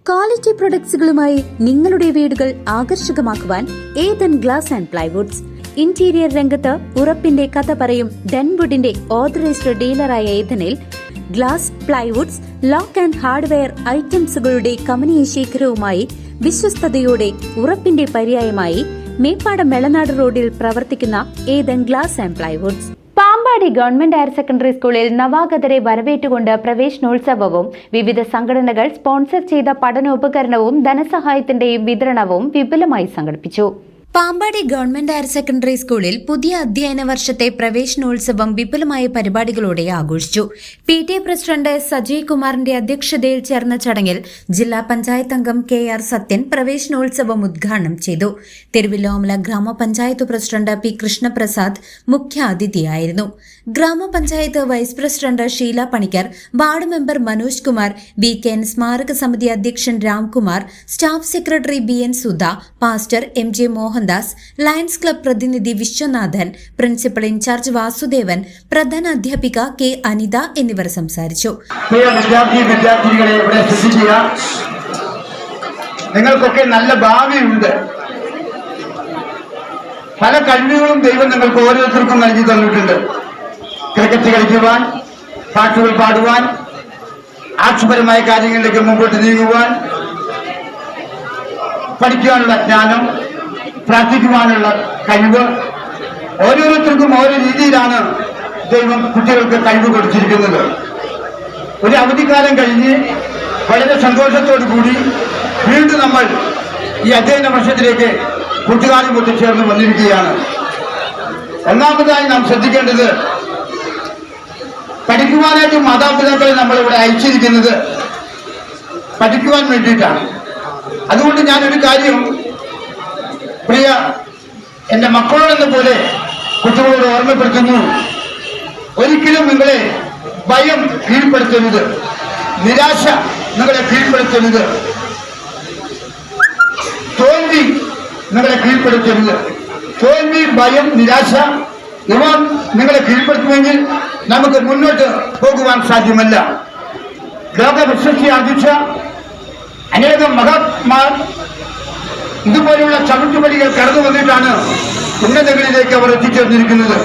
Quality പ്രൊഡക്ട്സുകളുമായി നിങ്ങളുടെ വീടുകൾ ആകർഷകമാക്കുവാൻ Ethan glass and plywoods. Interior രംഗത്ത് ഉറപ്പിന്റെ കഥ പറയും ഡെൻവുഡിന്റെ ഓതറൈസ്ഡ് ഡീലറായ ഏതനിൽ glass, plywoods, lock and hardware ഐറ്റംസുകളുടെ കമനീയ ശേഖരവുമായി വിശ്വസ്തയോടെ ഉറപ്പിന്റെ പര്യായമായി മേപ്പാടം മെളനാട് റോഡിൽ പ്രവർത്തിക്കുന്ന Ethan glass and plywoods. Pampady government higher secondary സ്കൂളിൽ നവാഗതരെ വരവേറ്റുകൊണ്ട് പ്രവേശനോത്സവവും വിവിധ സംഘടനകൾ സ്പോൺസർ ചെയ്ത പഠനോപകരണവും ധനസഹായത്തിന്റെയും വിതരണവും വിപുലമായി സംഘടിപ്പിച്ചു. പാമ്പാടി ഗവൺമെന്റ് ഹയർ സെക്കൻഡറി സ്കൂളിൽ പുതിയ അധ്യയന വർഷത്തെ പ്രവേശനോത്സവം വിപുലമായ പരിപാടികളോടെ ആഘോഷിച്ചു. PTA പ്രസിഡന്റ് സജയ് കുമാറിന്റെ അധ്യക്ഷതയിൽ ചേർന്ന ചടങ്ങിൽ ജില്ലാ പഞ്ചായത്ത് അംഗം KR സത്യൻ പ്രവേശനോത്സവം ഉദ്ഘാടനം ചെയ്തു. തിരുവല്ലോമല ഗ്രാമപഞ്ചായത്ത് പ്രസിഡന്റ് P കൃഷ്ണപ്രസാദ് മുഖ്യാതിഥിയായിരുന്നു. ഗ്രാമപഞ്ചായത്ത് vice president Sheela Panicker, ward member Manoj Kumar, BKN സ്മാരക സമിതി അധ്യക്ഷൻ Ramkumar, staff secretary BN Sudha, pastor MJ Mohandas, Lions Club പ്രതിനിധി വിശ്വനാഥൻ, പ്രിൻസിപ്പൽ ഇൻചാർജ് വാസുദേവൻ, പ്രധാന അധ്യാപിക K അനിത എന്നിവർ സംസാരിച്ചു. നിങ്ങൾക്കൊക്കെ നല്ല ഭാവിയുണ്ട്. പല കഴിവുകളും ദൈവം നിങ്ങൾക്ക് ഓരോരുത്തർക്കും നൽകി തന്നിട്ടുണ്ട്. ക്രിക്കറ്റ് കളിക്കുവാൻ, പാട്ടുകൾ പാടുവാൻ, ആർട്സ്പരമായ കാര്യങ്ങളിലേക്ക് മുമ്പോട്ട് നീങ്ങുവാൻ, പഠിക്കുവാനുള്ള ജ്ഞാനം, പ്രാർത്ഥിക്കുവാനുള്ള കഴിവ്, ഓരോരുത്തർക്കും ഓരോ രീതിയിലാണ് ദൈവം കുട്ടികൾക്ക് കഴിവ് കൊടുത്തിരിക്കുന്നത്. ഒരു അവധിക്കാലം കഴിഞ്ഞ് വളരെ സന്തോഷത്തോടു കൂടി വീണ്ടും നമ്മൾ ഈ അധ്യയന വർഷത്തിലേക്ക് കൂട്ടുകാരും ഒത്തുചേർന്ന് വന്നിരിക്കുകയാണ്. ഒന്നാമതായി നാം ശ്രദ്ധിക്കേണ്ടത്, പഠിക്കുവാനായിട്ട് മാതാപിതാക്കളെ നമ്മളിവിടെ അയച്ചിരിക്കുന്നത് പഠിക്കുവാൻ വേണ്ടിയിട്ടാണ്. അതുകൊണ്ട് ഞാനൊരു കാര്യം പ്രിയ എൻ്റെ മക്കളോടെന്ന പോലെ കുട്ടികളോട് ഓർമ്മപ്പെടുത്തുന്നു. ഒരിക്കലും നിങ്ങളെ ഭയം കീഴ്പ്പെടുത്തരുത്, നിരാശ നിങ്ങളെ കീഴ്പ്പെടുത്തരുത്, തോൽവി നിങ്ങളെ കീഴ്പ്പെടുത്തരുത്. തോൽവി, ഭയം, നിരാശ ഇവ നിങ്ങളെ കീഴ്പ്പെടുത്തുമെങ്കിൽ നമുക്ക് മുന്നോട്ട് പോകുവാൻ സാധ്യമല്ല. ലോക പ്രശസ്തി ആർജിച്ച അനേകം മഹാത്മാർ ഇതുപോലെയുള്ള ചവിട്ടുപടികൾ കടന്നു വന്നിട്ടാണ് ഉന്നതങ്ങളിലേക്ക് അവർ എത്തിച്ചേർന്നിരിക്കുന്നത്.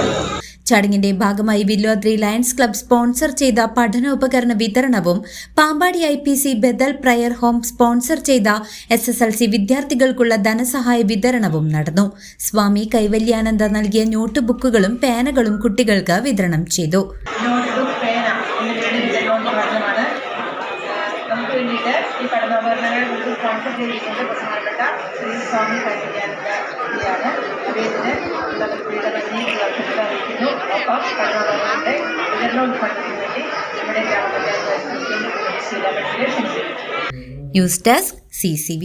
ചടങ്ങിന്റെ ഭാഗമായി വില്ലോദ്രി ലയൺസ് ക്ലബ് സ്പോൺസർ ചെയ്ത പഠനോപകരണ വിതരണവും പാമ്പാടി IPC ബദൽ പ്രയർ ഹോം സ്പോൺസർ ചെയ്ത SSLC വിദ്യാർത്ഥികൾക്കുള്ള ധനസഹായ വിതരണവും നടന്നു. സ്വാമി കൈവല്യാനന്ദ നൽകിയ നോട്ട് ബുക്കുകളും പേനകളും കുട്ടികൾക്ക് വിതരണം ചെയ്തു. നമുക്ക് വേണ്ടിയിട്ട് ഈ പഠനോപകരണങ്ങൾ സ്പോൺസർ ചെയ്തിട്ടുണ്ട് ബഹുമാനപ്പെട്ട ശ്രീ സ്വാമി കൈവല്യാനന്ദയാണ്. അദ്ദേഹത്തിന് അറിയിക്കുന്നു. ഒപ്പം പഠനോപകരണങ്ങളുടെ വിതരണോദ്ഘാടനത്തിന് വേണ്ടി നമ്മുടെ ഗ്രാമപഞ്ചായത്ത് ന്യൂസ് ഡെസ്ക് CCV.